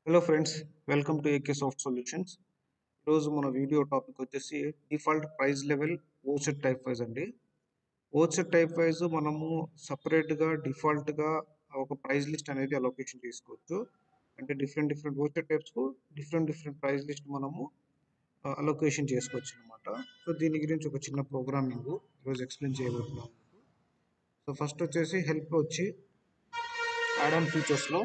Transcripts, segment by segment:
Hello friends, welcome to AK soft solutions. ఈరోజు మన video topic వచ్చేసి default price level voucher type wise అండి. Voucher type wise మనము సపరేట్గా డిఫాల్ట్గా ఒక ప్రైస్ లిస్ట్ అనేది అలొకేషన్ చేసుకోవచ్చు. అంటే డిఫరెంట్ ఓచర్ టైప్స్కు డిఫరెంట్ ప్రైస్ లిస్ట్ మనము అలొకేషన్ చేసుకోవచ్చు అనమాట. సో దీని గురించి ఒక చిన్న ప్రోగ్రామింగ్ ఈరోజు ఎక్స్ప్లెయిన్ చేయబోతున్నాం. సో ఫస్ట్ వచ్చేసి హెల్ప్ వచ్చి యాడ్ ఆన్ ఫీచర్స్లో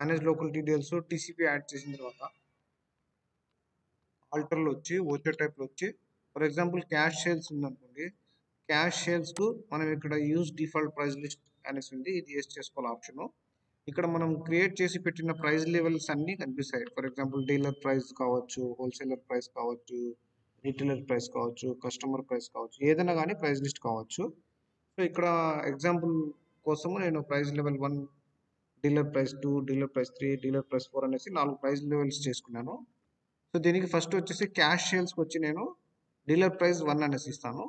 manage local details TCP add చేసిన తర్వాత ఆల్టర్లో వచ్చి ఓచర్ టైప్లో వచ్చి ఫర్ ఎగ్జాంపుల్ క్యాష్ సేల్స్ ఉందనుకోండి, క్యాష్ సేల్స్కు మనం ఇక్కడ యూజ్ డిఫాల్ట్ ప్రైస్ లిస్ట్ అనేసి ఉంది. ఇది యూస్ చేసుకోవాలి ఆప్షను. ఇక్కడ మనం క్రియేట్ చేసి పెట్టిన ప్రైస్ లెవెల్స్ అన్నీ కనిపిస్తాయి. ఫర్ ఎగ్జాంపుల్ డీలర్ ప్రైస్ కావచ్చు, హోల్సేలర్ ప్రైస్ కావచ్చు, రీటైలర్ ప్రైస్ కావచ్చు, కస్టమర్ ప్రైస్ కావచ్చు, ఏదైనా కానీ ప్రైస్ లిస్ట్ కావచ్చు. సో ఇక్కడ ఎగ్జాంపుల్ కోసము నేను price level 1, dealer price 2, dealer price 3, dealer price 4 అనేసి 4 ప్రైస్ లెవెల్స్ చేసుకున్నాను. సో దీనికి ఫస్ట్ వచ్చేసి క్యాష్ సేల్స్కి వచ్చి నేను డీలర్ ప్రైస్ 1 అనేసి ఇస్తాను.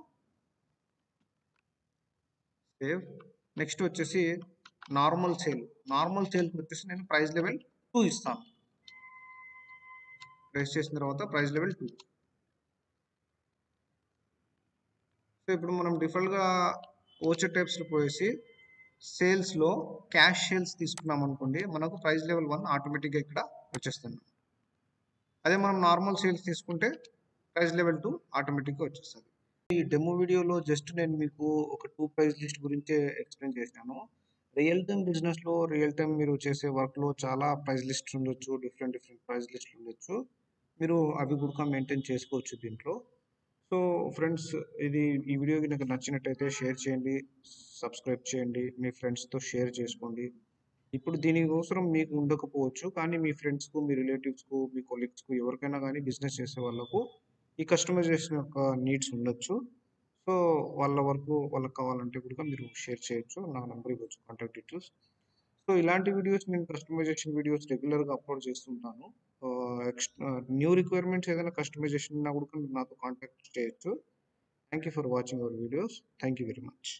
సేవ్. నెక్స్ట్ వచ్చేసి నార్మల్ సేల్కి వచ్చేసి నేను ప్రైస్ లెవెల్ 2 ఇస్తాను. ప్రెస్ చేసిన తర్వాత ప్రైస్ లెవెల్ 2. సో ఇప్పుడు మనం డిఫాల్ట్గా ఓచర్ టైప్స్లో పోయేసి సేల్స్లో క్యాష్ సేల్స్ తీసుకున్నాం అనుకోండి, మనకు ప్రైస్ లెవెల్ 1 ఆటోమేటిక్గా ఇక్కడ వచ్చేస్తుంది. అదే మనం నార్మల్ సేల్స్ తీసుకుంటే ప్రైస్ లెవెల్ 2 ఆటోమేటిక్గా వచ్చేస్తుంది. ఈ డెమో వీడియోలో జస్ట్ నేను మీకు ఒక 2 ప్రైస్ లిస్ట్ గురించే ఎక్స్ప్లెయిన్ చేసినాను. రియల్ టైమ్ బిజినెస్లో రియల్ టైమ్ మీరు చేసే వర్క్లో చాలా ప్రైస్ లిస్ట్స్ ఉండొచ్చు, డిఫరెంట్ ప్రైస్ లిస్ట్లు ఉండొచ్చు. మీరు అవి కూడా మెయింటైన్ చేసుకోవచ్చు దీంట్లో. సో ఫ్రెండ్స్, ఈ వీడియో నాకు నచ్చినట్టయితే షేర్ చేయండి, సబ్స్క్రైబ్ చేయండి, మీ ఫ్రెండ్స్తో షేర్ చేసుకోండి. ఇప్పుడు దీనికోసం మీకు ఉండకపోవచ్చు, కానీ మీ ఫ్రెండ్స్కు, మీ రిలేటివ్స్కు, మీ కొలీగ్స్కు ఎవరికైనా కానీ బిజినెస్ చేసే వాళ్ళకు ఈ కస్టమైజేషన్ యొక్క నీడ్స్ ఉండొచ్చు. సో వాళ్ళ వరకు వాళ్ళకి కావాలంటే కూడా మీరు షేర్ చేయొచ్చు. నా నెంబర్ ఇవ్వచ్చు, కాంటాక్ట్ డీటెయిల్స్. సో ఇలాంటి వీడియోస్ నేను కస్టమైజేషన్ వీడియోస్ రెగ్యులర్గా అప్లోడ్ చేస్తుంటాను. న్యూ రిక్వైర్మెంట్స్ ఏదైనా కస్టమైజేషన్ ఉన్నా కూడా మీరు నాతో కాంటాక్ట్ చేయొచ్చు. Thank you for watching our videos. Thank you very much.